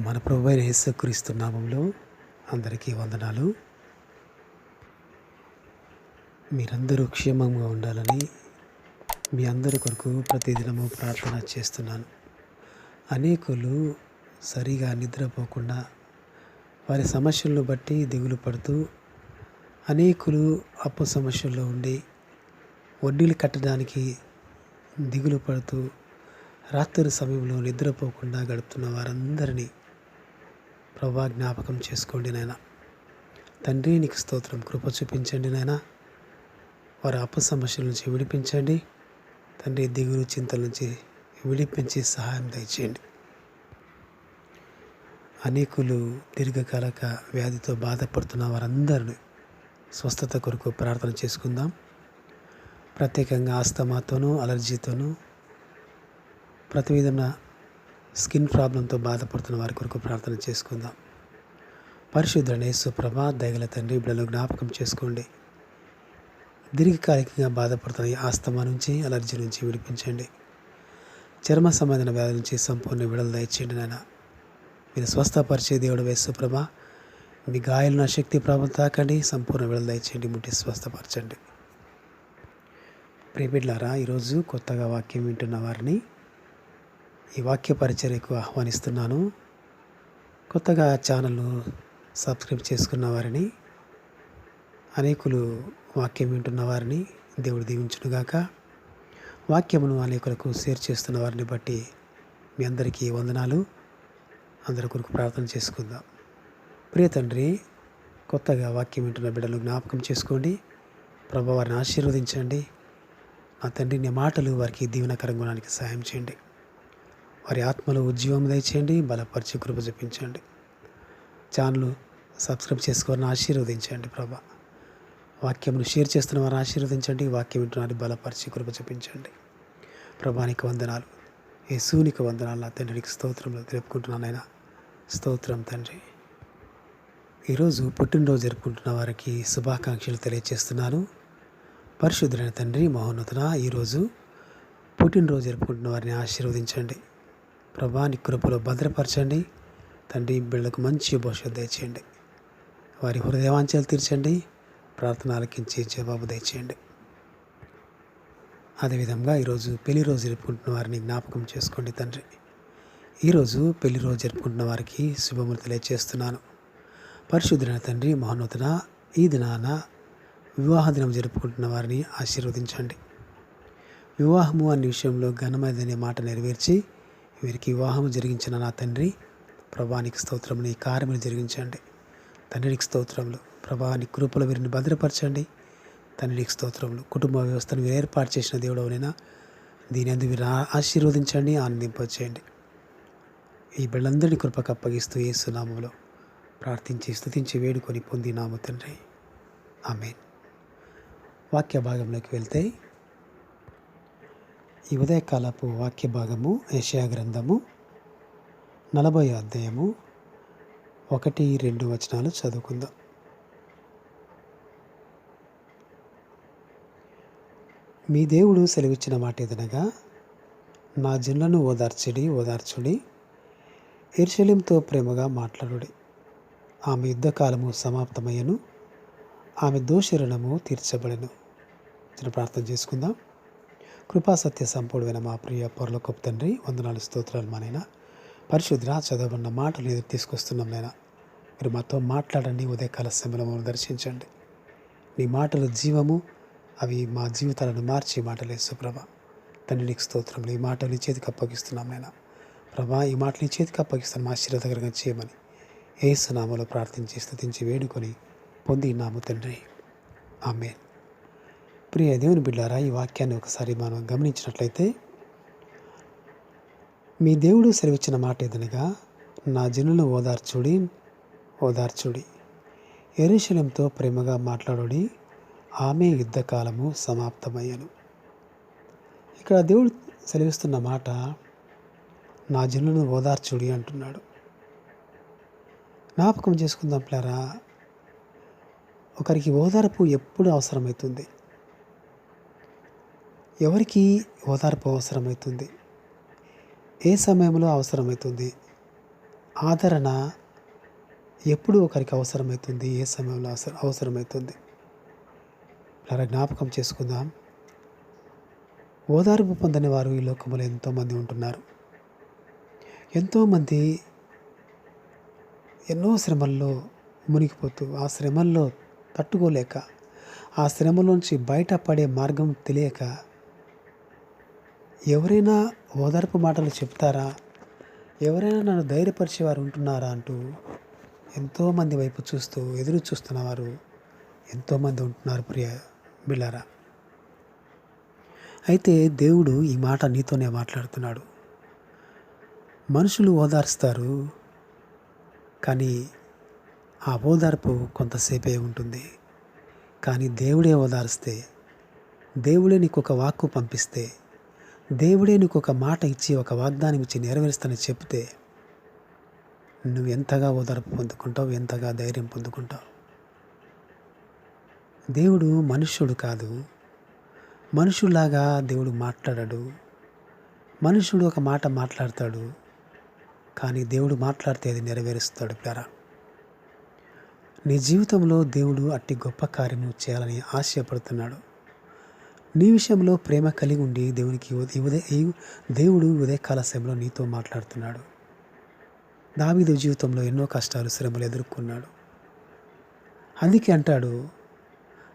మన ప్రభువైన యేసుక్రీస్తు నామములో అందరికీ వందనాలు. మీరందరూ క్షేమంగా ఉండాలని మీ అందరి కొరకు ప్రతిదినము ప్రార్థన చేస్తున్నాను. అనేకులు సరిగా నిద్రపోకుండా వారి సమస్యలను బట్టి దిగులు పడుతూ, అనేకులు అప్పు సమస్యల్లో ఉండి వడ్డీలు కట్టడానికి దిగులు పడుతూ రాత్రి సమయంలో నిద్రపోకుండా గడుపుతున్న వారందరినీ ప్రభువా జ్ఞాపకం చేసుకోండి నాయనా. తండ్రి నీకు స్తోత్రం, కృప చూపించండి నాయనా. వారి అప్పు సమస్యల నుంచి విడిపించండి తండ్రి. దిగులు చింతల నుంచి విడిపించి సహాయం దయచేయండి. అనేకులు దీర్ఘకాలిక వ్యాధితో బాధపడుతున్న వారందరినీ స్వస్థత కొరకు ప్రార్థన చేసుకుందాం. ప్రత్యేకంగా ఆస్తమాతోనూ అలర్జీతోనూ ప్రతి విధమైన స్కిన్ ప్రాబ్లంతో బాధపడుతున్న వారి కొరకు ప్రార్థన చేసుకుందాం. పరిశుద్ధుడైన యేసు ప్రభువా, దయగల తండ్రి, బిడ్డలను జ్ఞాపకం చేసుకోండి. దీర్ఘకాలికంగా బాధపడుతున్న ఈ ఆస్తమా నుంచి, అలర్జీ నుంచి విడిపించండి. చర్మ సంబంధమైన వ్యాధుల నుంచి సంపూర్ణ విడుదల దయచేయండి నాయన. మీరు స్వస్థపరిచే దేవుడు యేసు ప్రభువా, మీ గాయాలను శక్తి ప్రభావం తాకండి, సంపూర్ణ విడుదల దయచేయండి, ముట్టి స్వస్థపరచండి. ప్రియబిడ్డలారా, ఈరోజు కొత్తగా వాక్యం వింటున్న వారిని ఈ వాక్య పరిచర్యకు ఆహ్వానిస్తున్నాను. కొత్తగా ఛానల్ను సబ్స్క్రైబ్ చేసుకున్న వారిని, అనేకులు వాక్యం వింటున్న వారిని దేవుడు దీవించునుగాక. వాక్యమును అనేకులకు షేర్ చేస్తున్న వారిని బట్టి మీ అందరికీ వందనాలు. అందరి కొరకు ప్రార్థన చేసుకుందాం. ప్రియ తండ్రి, కొత్తగా వాక్యం వింటున్న బిడ్డలు జ్ఞాపకం చేసుకోండి. ప్రభువా, వారిని ఆశీర్వదించండి. నా తండ్రి, నీ మాటలు వారికి దీవెనకరంగా ఉండడానికి సహాయం చేయండి. వారి ఆత్మలో ఉజ్జీవం దయచేయండి, బలపరిచి కృప చూపించండి. ఛానల్ సబ్స్క్రైబ్ చేసుకోవాలని ఆశీర్వదించండి ప్రభా. వాక్యమును షేర్ చేస్తున్న వారిని ఆశీర్వదించండి. వాక్యం వింటున్నారని బలపరిచి కృప చూపించండి. ప్రభానికి వందనాలు, యేసునికి వందనాలు. నా తండ్రికి స్తోత్రంలో తెలుపుకుంటున్నాను ఆయన. స్తోత్రం తండ్రి. ఈరోజు పుట్టినరోజు జరుపుకుంటున్న వారికి శుభాకాంక్షలు తెలియజేస్తున్నాను. పరిశుద్ధులైన తండ్రి మహోన్నతున, ఈరోజు పుట్టినరోజు జరుపుకుంటున్న వారిని ఆశీర్వదించండి. ప్రభాని కృపలో భద్రపరచండి తండ్రి. బిడ్డలకు మంచి భవిష్యత్తు దయచేయండి. వారి హృదయవాంఛలు తీర్చండి. ప్రార్థన ఆలకించి జవాబు దయచేయండి. అదేవిధంగా ఈరోజు పెళ్లి రోజు జరుపుకుంటున్న వారిని జ్ఞాపకం చేసుకోండి తండ్రి. ఈరోజు పెళ్లి రోజు జరుపుకుంటున్న వారికి శుభములు తెలియజేస్తున్నాను. పరిశుద్ధులైన తండ్రి మహోన్నతున, ఈ దినాన వివాహ దినం జరుపుకుంటున్న వారిని ఆశీర్వదించండి. వివాహము అనే విషయంలో ఘనమైనదనే మాట నెరవేర్చి వీరికి వివాహము జరిగించిన నా తండ్రి, ప్రభానికి స్తోత్రములు. ఈ కార్యములు జరిగించండి తండ్రికి స్తోత్రములు. ప్రభాని కృపలో వీరిని భద్రపరచండి తండ్రికి స్తోత్రములు. కుటుంబ వ్యవస్థను మీరు ఏర్పాటు చేసిన దేవుడవైనా దీని అందు మీరు ఆశీర్వదించండి, ఆనందింపచేయండి. ఈ బిడ్డలందరినీ కృపకు అప్పగిస్తూ యేసు నామములో ప్రార్థించి స్తుతించి వేడుకొని పొందినాము తండ్రి, ఆమేన్. వాక్య భాగంలోకి వెళ్తే, ఈ ఉదయకాలపు వాక్య భాగము యెషయా గ్రంథము 40వ అధ్యాయము 1-2 వచనాలు చదువుకుందాం. మీ దేవుడు సెలవిచ్చిన మాట ఏదనగా, నా జనులను ఓదార్చుడి, యెరూషలేముతో ప్రేమగా మాట్లాడుడి. ఆమె యుద్ధకాలము సమాప్తమయ్యను, ఆమె దోషరుణము తీర్చబడెను. చిన్న ప్రార్థన చేసుకుందాం. కృపా సత్య సంపూర్ణమైన మా ప్రియ పరలోకపు తండ్రి, వందనాలు స్తోత్రాలు. మా నాయన పరిశుద్ధ చదవబడిన మాటలు ఎదురు తీసుకొస్తున్నాం నాయన. మీరు మాతో మాట్లాడండి. ఉదయకాల సమయంలో మమ్మల్ని దర్శించండి. మీ మాటలు జీవము, అవి మా జీవితాలను మార్చే మాటలు యేసుప్రభ. తండ్రి నీకు స్తోత్రములు. ఈ మాటలు నీ చేతికి అప్పగిస్తున్నాం నాయన. ప్రభా, ఈ మాటలు నీ చేతికి అప్పగిస్తాను, మా ఆశీర్వాదకరంగా చేయమని యేసు నామములో ప్రార్థించి స్తుతించి వేడుకొని పొందినాము తండ్రి, ఆమేన్. ప్రియ దేవుని బిడ్డారా, ఈ వాక్యాన్ని ఒకసారి మనం గమనించినట్లయితే, మీ దేవుడు సెలవిచ్చిన మాట ఏదనగా, నా జనులను ఓదార్చుడి, యెరూషలేముతో ప్రేమగా మాట్లాడుడి, ఆమె యుద్ధకాలము సమాప్తమయ్యను. ఇక్కడ దేవుడు సెలవిస్తున్న మాట, నా జనులను ఓదార్చుడి అంటున్నాడు. జ్ఞాపకం చేసుకుందాం ప్లారా, ఒకరికి ఓదార్పు ఎప్పుడు అవసరమవుతుంది? ఎవరికి ఓదార్పు అవసరమవుతుంది? ఏ సమయంలో అవసరమవుతుంది? ఆదరణ ఎప్పుడు ఒకరికి అవసరమవుతుంది, ఏ సమయంలో అవసరమవుతుంది. అలా జ్ఞాపకం చేసుకుందాం. ఓదార్పు పొందని వారు ఈ లోకంలో ఎంతోమంది ఉంటున్నారు. ఎంతోమంది ఎన్నో శ్రమల్లో మునిగిపోతూ, ఆ శ్రమల్లో తట్టుకోలేక, ఆ శ్రమలోంచి బయటపడే మార్గం తెలియక, ఎవరైనా ఓదార్పు మాటలు చెప్తారా, ఎవరైనా నన్ను ధైర్యపరిచేవారు ఉంటున్నారా అంటూ ఎంతోమంది వైపు చూస్తూ ఎదురు చూస్తున్నవారు ఎంతోమంది ఉంటున్నారు ప్రియ బిళ్ళారా. అయితే దేవుడు ఈ మాట నీతోనే మాట్లాడుతున్నాడు. మనుషులు ఓదార్స్తారు, కానీ ఆ ఓదార్పు కొంతసేపే ఉంటుంది. కానీ దేవుడే ఓదార్స్తే, దేవుడే నీకు ఒక వాక్కు పంపిస్తే, దేవుడే నీకు ఒక మాట ఇచ్చి, ఒక వాగ్దానం ఇచ్చి నెరవేరుస్తానని చెప్తే, నువ్వు ఎంతగా ఓదార్పు పొందుకుంటావు, ఎంతగా ధైర్యం పొందుకుంటావు. దేవుడు మనుష్యుడు కాదు. మనుషుల్లాగా దేవుడు మాట్లాడడు. మనుషుడు ఒక మాట మాట్లాడతాడు, కానీ దేవుడు మాట్లాడితే అది నెరవేరుస్తాడు ప్యారా. నీ జీవితంలో దేవుడు అట్టి గొప్ప కార్యము చేయాలని ఆశపడుతున్నాడు. నీ విషయంలో ప్రేమ కలిగి ఉండి దేవుడు ఉదయకాల సమయంలో నీతో మాట్లాడుతున్నాడు. దావీదు జీవితంలో ఎన్నో కష్టాలు, శ్రమలు ఎదుర్కొన్నాడు. అందుకే అంటాడు,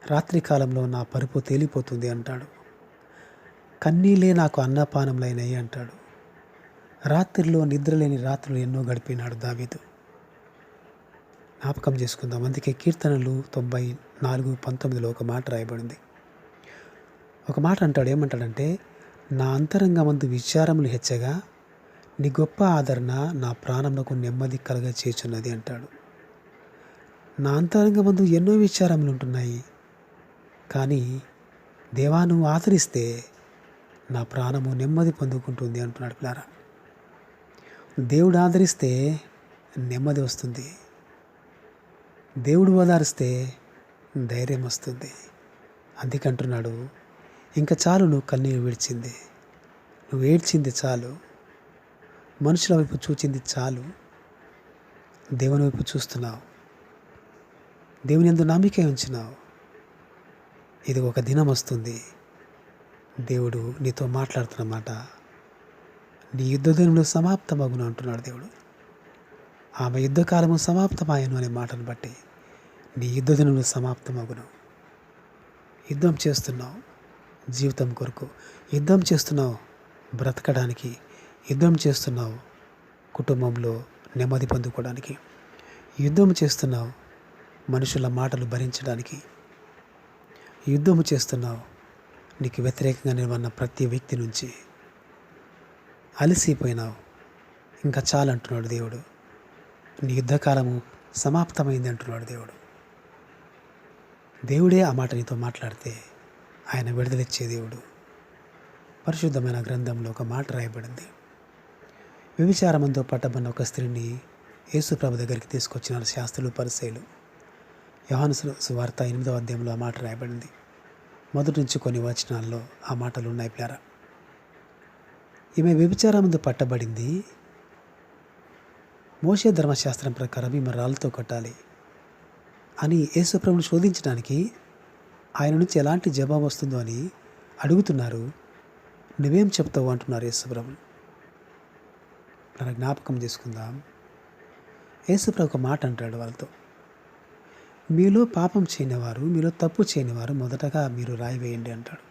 రాత్రి కాలంలో నా పరుపు తేలిపోతుంది అంటాడు. కన్నీళ్ళే నాకు అన్నపానములైనవి అంటాడు. రాత్రిలో నిద్రలేని రాత్రులు ఎన్నో గడిపినాడు దావీదు. జ్ఞాపకం చేసుకుందాం. అందుకే కీర్తనలు 94:19 ఒక మాట రాయబడింది. ఒక మాట అంటాడు, ఏమంటాడంటే, నా అంతరంగమందు విచారములు హెచ్చగా నీ గొప్ప ఆదరణ నా ప్రాణమునకు నెమ్మది కలగ చేచున్నది అంటాడు. నా అంతరంగమందు ఎన్నో విచారములు ఉంటున్నాయి, కానీ దేవా నువ్వు ఆదరిస్తే నా ప్రాణము నెమ్మది పొందుకుంటుంది అంటున్నాడు పిల్లారా. దేవుడు ఆదరిస్తే నెమ్మది వస్తుంది. దేవుడు ఓదారిస్తే ధైర్యం వస్తుంది. అందుకంటున్నాడు, ఇంకా చాలు నువ్వు కన్నీరు విడిచింది, నువ్వు ఏడ్చింది చాలు, మనుషుల వైపు చూచింది చాలు, దేవుని వైపు చూస్తున్నావు, దేవుని యందు నమ్మిక ఉంచినావు. ఇది ఒక దినం వస్తుంది, దేవుడు నీతో మాట్లాడుతున్నమాట. నీ యుద్ధ దినములు సమాప్తమగును అంటున్నాడు దేవుడు. ఆమె యుద్ధకాలము సమాప్తమాయను అనే మాటను బట్టి నీ యుద్ధ దినములు సమాప్తమగును. యుద్ధం చేస్తున్నావు జీవితం కొరకు, యుద్ధం చేస్తున్నావు బ్రతకడానికి, యుద్ధం చేస్తున్నావు కుటుంబంలో నెమ్మది పొందుకోవడానికి, యుద్ధం చేస్తున్నావు మనుషుల మాటలు భరించడానికి, యుద్ధము చేస్తున్నావు నీకు వ్యతిరేకంగా నిలబడిన ప్రతి వ్యక్తి నుంచి. అలసిపోయినావు, ఇంకా చాలంటున్నాడు దేవుడు. నీ యుద్ధకాలము సమాప్తమైంది అంటున్నాడు దేవుడు. దేవుడే ఆ మాట నీతో మాట్లాడితే ఆయన విడుదలిచ్చే దేవుడు. పరిశుద్ధమైన గ్రంథంలో ఒక మాట రాయబడింది. వ్యభిచారమంతో పట్టబడిన ఒక స్త్రీని యేసుప్రభు దగ్గరికి తీసుకొచ్చిన శాస్త్రులు, పరిసయ్యులు. యోహాను సువార్త 8వ అధ్యాయంలో ఆ మాట రాయబడింది. మొదటి నుంచి కొన్ని వచనాల్లో ఆ మాటలు ఉన్నాయి ప్యారా. ఈమె వ్యభిచారమందు పట్టబడింది. మోషే ధర్మశాస్త్రం ప్రకారం ఈమె రాళ్ళతో కొట్టాలి అని యేసుప్రభుని శోధించడానికి ఆయన నుంచి ఎలాంటి జవాబు వస్తుందో అని అడుగుతున్నారు. నువ్వేం చెప్తావు అంటున్నారు యేసుప్రభు. మన జ్ఞాపకం చేసుకుందాం. యేసుప్రభు ఒక మాట అంటాడు వాళ్ళతో, మీలో పాపం చేయనివారు, మీలో తప్పు చేయనివారు మొదటగా మీరు రాయి వేయండి అంటాడు.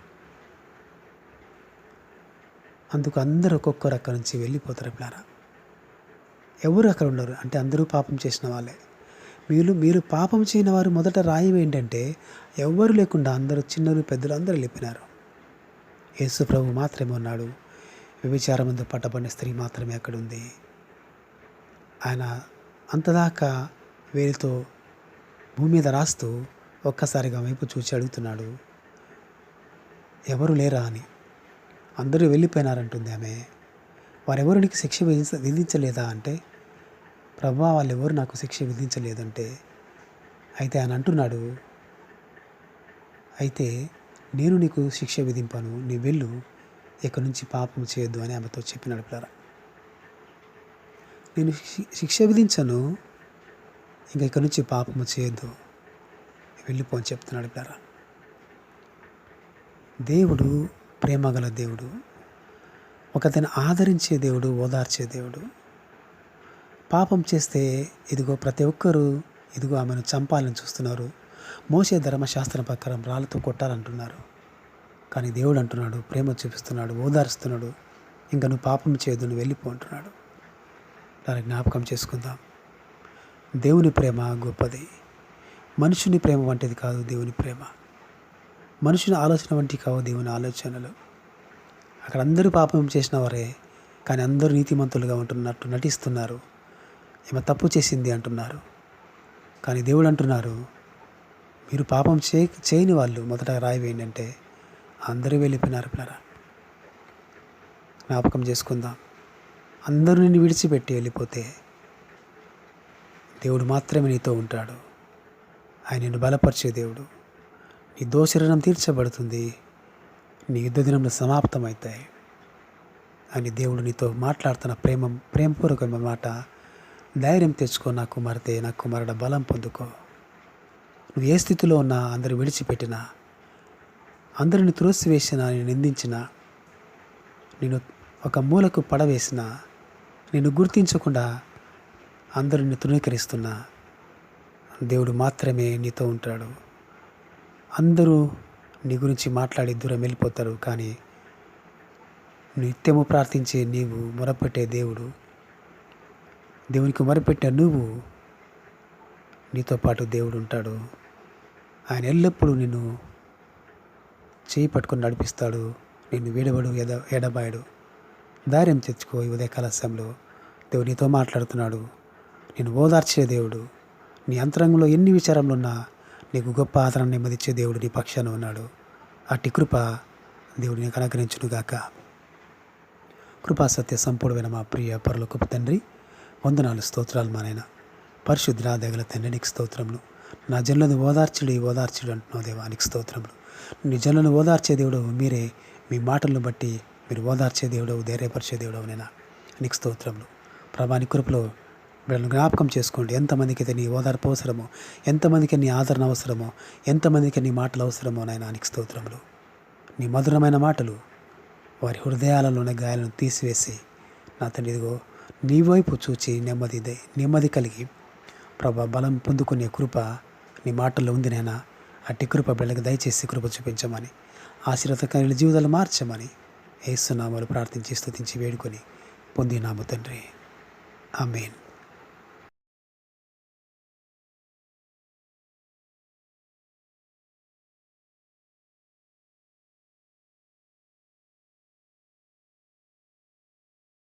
అందుకు అందరూ ఒక్కొక్కరు అక్కడి నుంచి వెళ్ళిపోతారు పిల్లారా. ఎవరు అక్కడ ఉండరు, అంటే అందరూ పాపం చేసిన వాళ్ళే. మీరు పాపం చేయని వారు మొదట రాయి ఏంటంటే ఎవ్వరు లేకుండా అందరూ, చిన్నలు పెద్దలు అందరూ వెళ్ళిపోయినారు. యేసు ప్రభు మాత్రమే ఉన్నాడు. వ్యభిచారమందు పట్టబడిన స్త్రీ మాత్రమే అక్కడ ఉంది. ఆయన అంతదాకా వేలితో భూమి మీద రాస్తూ ఒక్కసారిగా వైపు చూచి అడుగుతున్నాడు, ఎవరు లేరా అని. అందరూ వెళ్ళిపోయినారంటుంది ఆమె. వారెవరు నీకు శిక్ష విధించలేదా అంటే, ప్రభువా వాళ్ళెవరు నాకు శిక్ష విధించలేదంటే, అయితే ఆయన అంటున్నాడు, అయితే నేను నీకు శిక్ష విధింపను, నీ వెళ్ళు, ఇక నుంచి పాపం చేయొద్దు అని ఆమెతో చెప్పినాడు పిల్లరా. నేను శిక్ష విధించను, ఇంకా ఇక్కడి నుంచి పాపము చేయొద్దు, వెళ్ళిపో అని చెప్తున్నాడు పిల్లరా. దేవుడు ప్రేమగల దేవుడు, ఒకతను ఆదరించే దేవుడు, ఓదార్చే దేవుడు. పాపం చేస్తే ఇదిగో ప్రతి ఒక్కరూ ఇదిగో ఆమెను చంపాలని చూస్తున్నారు. మోషే ధర్మశాస్త్రం ప్రకారం రాళ్ళతో కొట్టాలంటున్నారు. కానీ దేవుడు అంటున్నాడు, ప్రేమ చూపిస్తున్నాడు, ఓదారుస్తున్నాడు, ఇంకా నువ్వు పాపం చేయొద్దు, నువ్వు వెళ్ళిపో అంటున్నాడు. దాన్ని జ్ఞాపకం చేసుకుందాం. దేవుని ప్రేమ గొప్పది. మనుషుని ప్రేమ వంటిది కాదు దేవుని ప్రేమ. మనుషుని ఆలోచన వంటివి కావు దేవుని ఆలోచనలు. అక్కడ అందరూ పాపం చేసిన వారే, కానీ అందరూ నీతిమంతులుగా ఉంటున్నట్టు నటిస్తున్నారు. ఈమె తప్పు చేసింది అంటున్నారు. కానీ దేవుడు అంటున్నారు, మీరు పాపం చేయని వాళ్ళు మొదట రాయి వేయండి అంటే అందరూ వెళ్ళిపోయినారు పిల్లరా. జ్ఞాపకం చేసుకుందాం. అందరూ నిన్ను విడిచిపెట్టి వెళ్ళిపోతే దేవుడు మాత్రమే నీతో ఉంటాడు. ఆయన నిన్ను బలపరిచే దేవుడు. నీ దోషరణం తీర్చబడుతుంది, నీ యుద్ధ దినంలో సమాప్తమవుతాయి అని దేవుడు నీతో మాట్లాడుతున్న ప్రేమపూర్వకమైన మాట. ధైర్యం తెచ్చుకో నా కుమార్తె, నా కుమారుడ, బలం పొందుకో. నువ్వు ఏ స్థితిలో ఉన్నా, అందరూ విడిచిపెట్టినా, అందరిని త్రోసివేసినా, నేను నిందించినా, నేను ఒక మూలకు పడవేసినా, నిన్ను గుర్తించకుండా అందరిని తృణీకరిస్తున్నా, దేవుడు మాత్రమే నీతో ఉంటాడు. అందరూ నీ గురించి మాట్లాడి దూరం వెళ్ళిపోతారు, కానీ నిత్యము ప్రార్థించే నీవు, మొరపెట్టే దేవుడు, దేవునికి మొరపెట్టే నువ్వు, నీతో పాటు దేవుడు ఉంటాడు. ఆయన ఎల్లప్పుడూ నిన్ను చేయి పట్టుకొని నడిపిస్తాడు. నిన్ను వీడబడు, ఎడబాయడు. ధైర్యం తెచ్చుకో. ఈ ఉదయకాల సమయంలో దేవుడు నీతో మాట్లాడుతున్నాడు. నేను ఓదార్చే దేవుడు. నీ అంతరంగంలో ఎన్ని విచారములు ఉన్నా నీకు గొప్ప ఆదరణ నెమ్మదిచ్చే దేవుడు నీ పక్షాన ఉన్నాడు. అట్టి కృప దేవుడు నీకు అనుగ్రహించునుగాక. కృపా సత్య సంపూర్ణమైన మా ప్రియ పరలోకపు తండ్రి, వందనాలు, స్తోత్రాలు మా నాయన. పరిశుద్ధ దగల తండ్రి నీకు స్తోత్రములు. నా జనులను ఓదార్చుడు అంటున్నావు దేవా, నీకు స్తోత్రములు. నీ జనులను ఓదార్చే దేవుడు మీరే. మీ మాటలను బట్టి మీరు ఓదార్చే దేవుడు, ధైర్యపరిచే దేవుడు నైనా, నీకు స్తోత్రములు. ప్రభా, నీ కృపలో వీళ్ళని జ్ఞాపకం చేసుకోండి. ఎంతమందికి అయితే నీ ఓదార్పు అవసరమో, ఎంతమందికి నీ ఆదరణ అవసరమో, ఎంతమందికి నీ మాటలు అవసరమో నైనా, నీకు స్తోత్రములు. నీ మధురమైన మాటలు వారి హృదయాలలోని గాయాలను తీసివేసి, నా తండ్రి ఇదిగో నీ వైపు చూచి నెమ్మది కలిగి ప్రభా బలం పొందుకునే కృప నీ మాటల్లో ఉంది నైనా. అట్టి కృప బిళ్ళకి దయచేసి కృప చూపించమని, ఆశీర్వాదకరమైన జీవితాలు మార్చమని యేసు నామములో ప్రార్థించి స్తుతించి వేడుకొని పొందినాము తండ్రి. ఆమేన్.